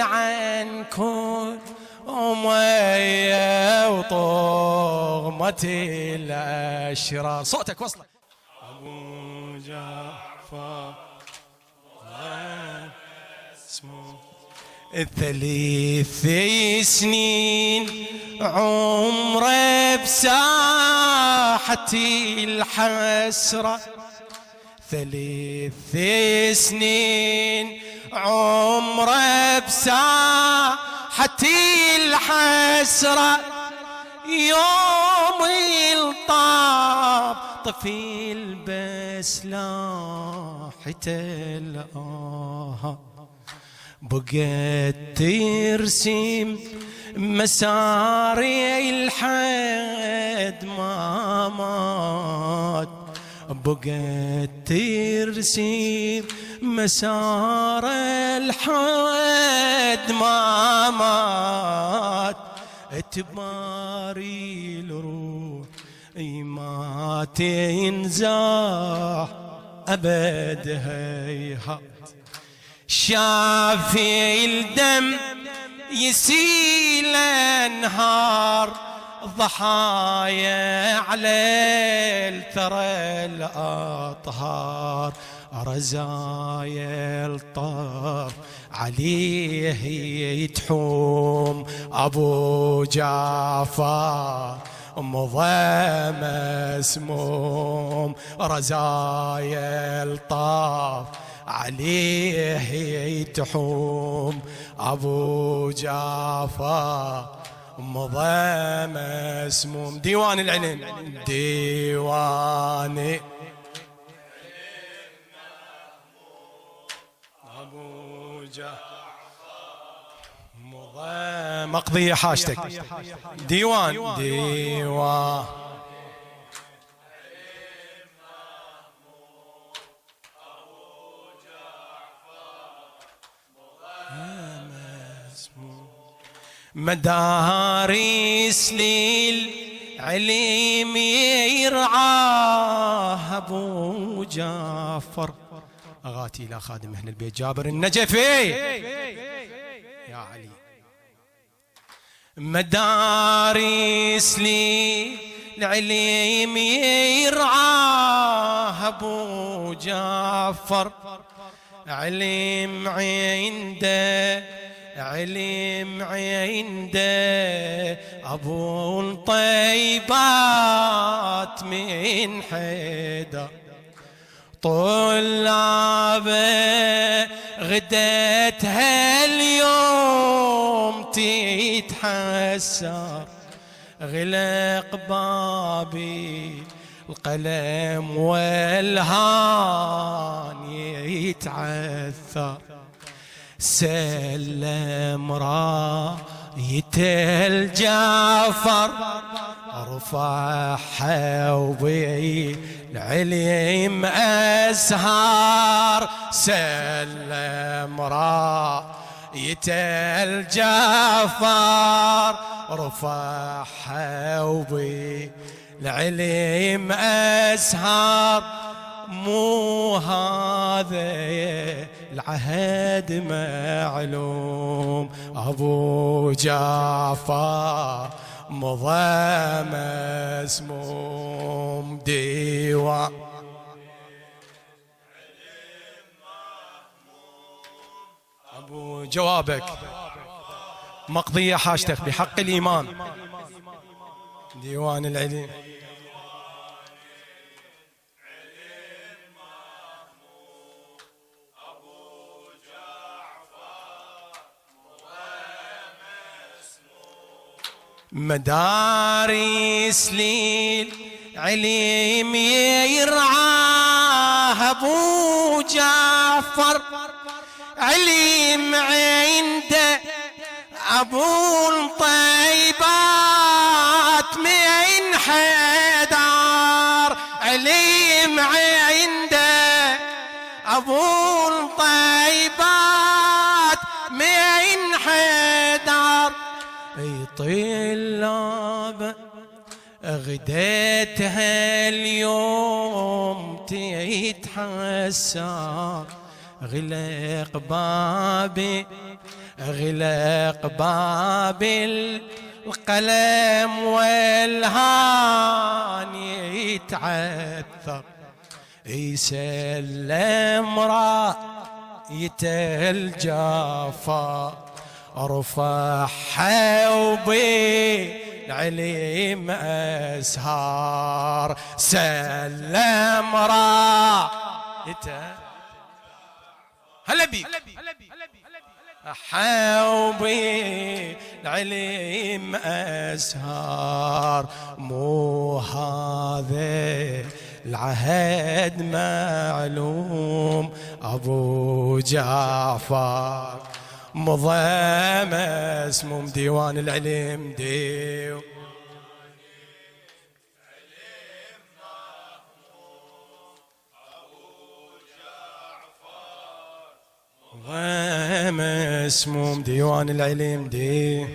العنكود ومية وطغمة الأشرار. صوتك وصلك. أبو جعفر اسمه 3 سنين عمره بساحة الحسرة. 3 سنين عمره بساحة الحسرة. يوم الطاب طفيل بس لاحته الآه بقت ترسم مساري الحد ما مات. بقت ترسم مسار الحد ما مات. تباري الروح ما تنزاح أبد هيهات. شافي الدم يسيل انهار ضحايا على الثرى الأطهار. رزايا الطاف عليه يتحوم أبو جعفر مضى مسموم. رزايا الطاف عليه يتحوم أبو جعفر مضى مسموم. ديوان العلم ديوان أبو جعفر مضى مقضية حاجتك. ديوان ديوان مدارس للعلم يرعاه أبو جعفر. أغاتي إلى خادم أهل البيت جابر النجفي يا علي. مدارس للعلم يرعاه أبو جعفر. علم عنده علم عنده أبو الطيبات من حيدر. طلابه غدتها اليوم تتحسر. غلق بابي القلم والهان يتعثر. سلم راية الجعفر رفع حوبي العلم أزهار. سلم راية الجعفر رفع حوبي العلم أزهار. مو هذا العهد معلوم أبو جعفر مضى مسموم. ديوان أبو جوابك مقضية حاجتك بحق الإمام. ديوان العلم مدارس للعلم يرعاه أبو جعفر. علم عنده أبو الطيبات من حيدر. علم عنده أبو الطيبات من حيدر. طلاب غديتها اليوم تتحسر. غلق بابي اغلق باب القلم والهان يتعثر، يسلم رايته الجافا، رفعها وبالعلم أسهار، سلم رايته هلا بيك حوبي العلم أسهار، مو هذا العهد معلوم أبو جعفر، مضى مسموم ديوان العلم ديو مسموم ديوان العلم دي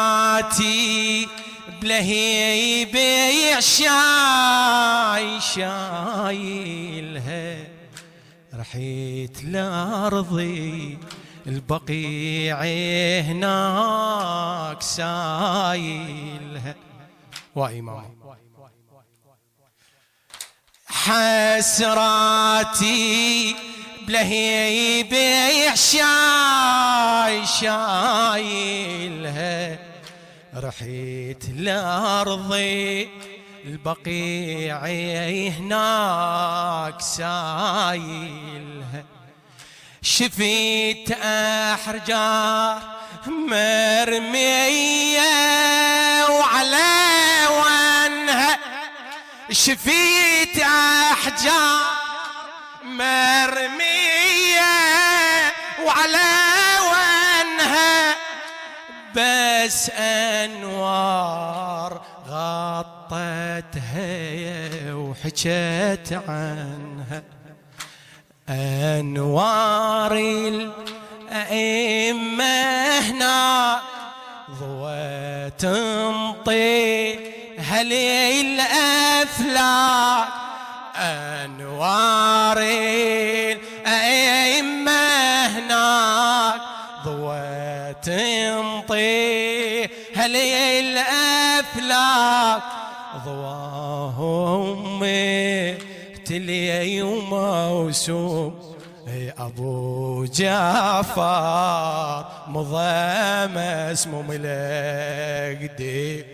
حسراتي بلهيبي شايلها، رحيت لأرضي البقيع هناك سايلها، وإمام حسراتي بلهيبي شايلها، رحيت لأرضي البقيع هناك سايلها، شفيت أحجار مرمية وعلى ونها، شفيت أحجار مرمية وعلى ونها، بس أنوار غطتها وحكت عنها، أنوار الأئمة هنا ضوى تمطيها للأفلاك، أنوار الأئمة هناك ضوى تمطيها للأفلاك، ضواهم تلي وموسوم أبو جعفر، مضى مسموم لقدي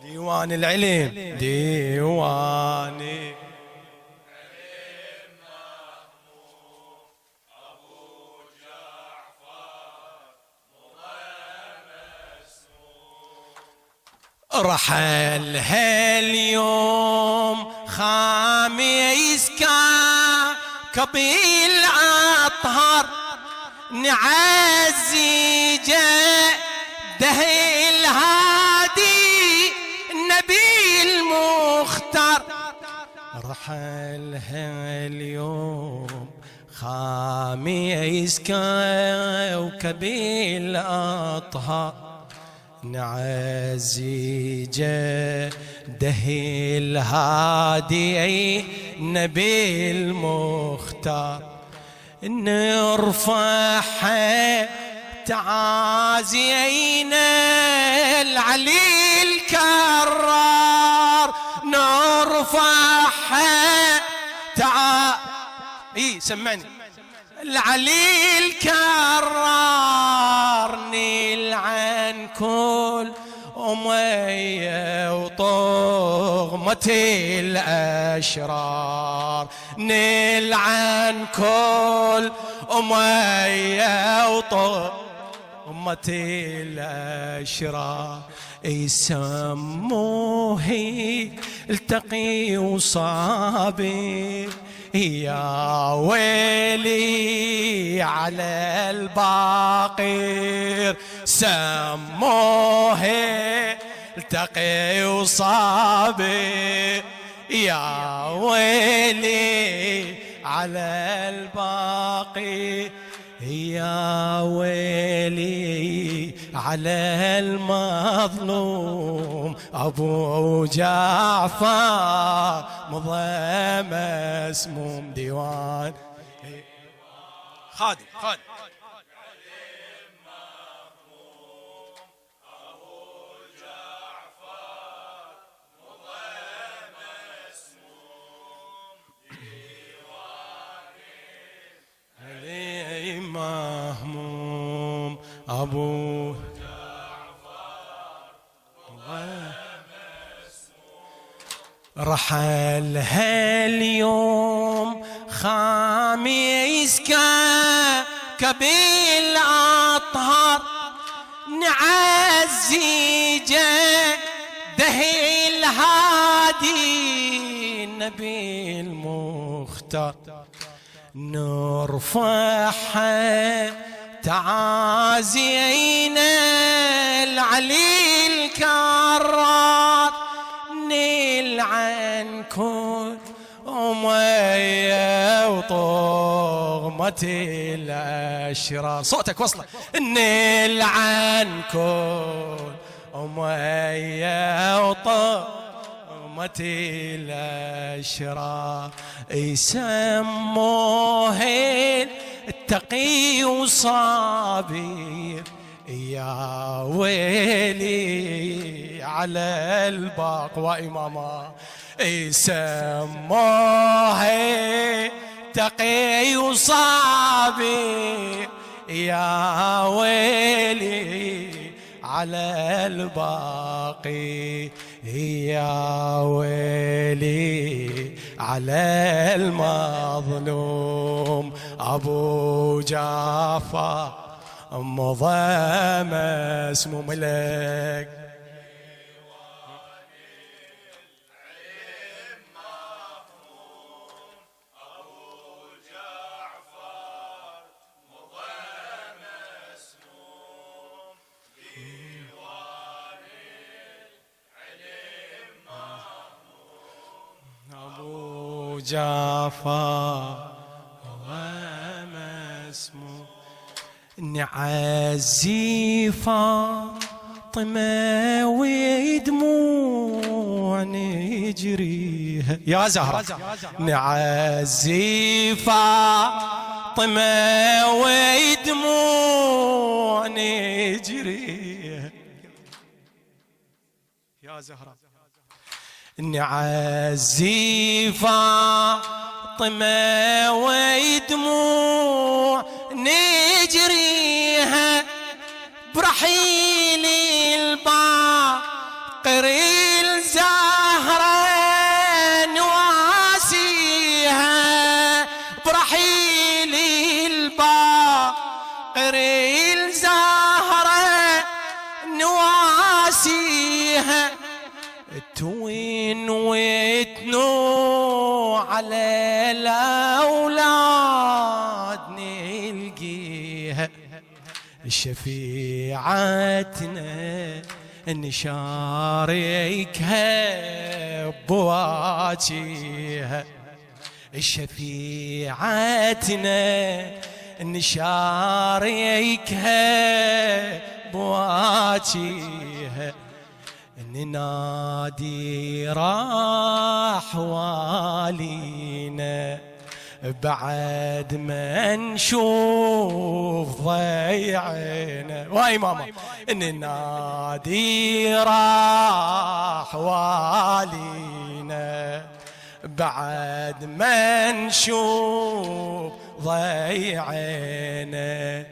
ديوان العلم ديواني رحل هاليوم خامس كبيل أطهر، نعزي جده الهادي النبي المختار، رحل هاليوم خامس كبيل أطهر، نعزي جده الهادي النبي المختار، نرفعها تعازينا العلي الكرار، نرفعها سمعني العلي الكرار، نلعن كل أمية وطغمة الأشرار، نلعن كل أمية وطغمة الأشرار، يسموه التقي وصابر، يا ويلي على الباقر، سموه التقي وصابي يا ويلي على الباقي يا ويلي على المظلوم أبو جعفر مضى مسموم ديوان خادم مهموم أبو جعفر رحل هاليوم خامس كبيل أطهر نعزي جده الهادي النبي المختار نرفعها تعازينا العلي الكرار نلعن كل أمية وطغمة الأشرار صوتك وصله نلعن كل أمية وطغمة الأشرار يسموه التقي وصابر يا ويلي على الباقوى إماما يسموه تقي وصابر يا ويلي على الباقي يا ويلي على المظلوم أبو جعفر مضى مسموم لك جعفر ومسموم نعزي فاطمة ودموع نجريها يا زهرة نعزي فاطمة ودموع نجريها يا زهرة نعزي فاطمة ودموع نجريها برحيل الباقر الزهرة نواسيها برحيل الباقر الزهرة نواسيها توين وتنو على الأولاد نلقيها شفيعتنا نشاركها بواجيها شفيعتنا نشاركها بواجيها ننادي راح والينا بعد ما نشوف ضيعنا واي ماما ننادي راح والينا بعد ما نشوف ضيعنا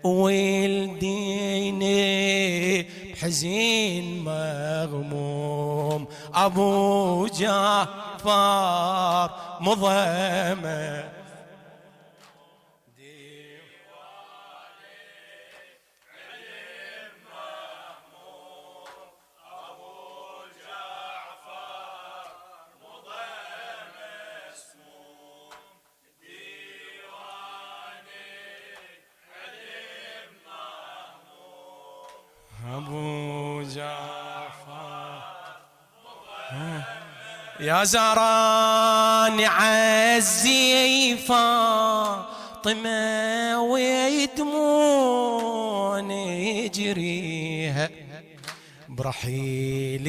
ولديني بحزين مغموم أبو جعفر مضمى أبو جعفر يا زهراء نعزي فاطمة ويدموع نجريها برحيل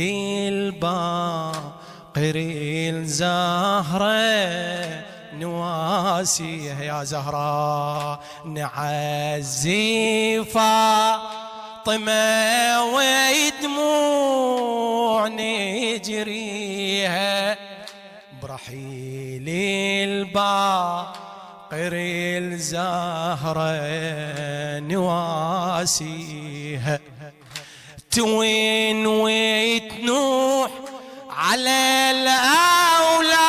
الباقر الزهرة نواسيها. يا زهراء نعزي فاطمة ويدموع نجريها برحيل الباقر الزهرة نواسيها. توين وتنوح على الأولاد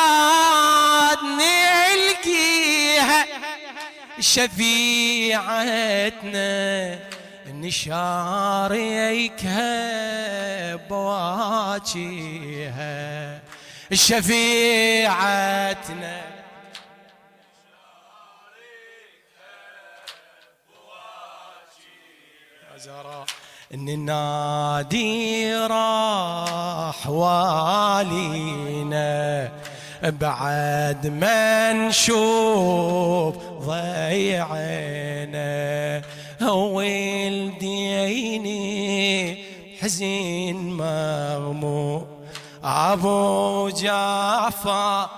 نلقيها شفيعتنا نشاركها بواجيها شفيعتنا يا زهراء النادي راح والينا بعد ما نشوف ضيعنا ولديني حزين مغموم أبو جعفر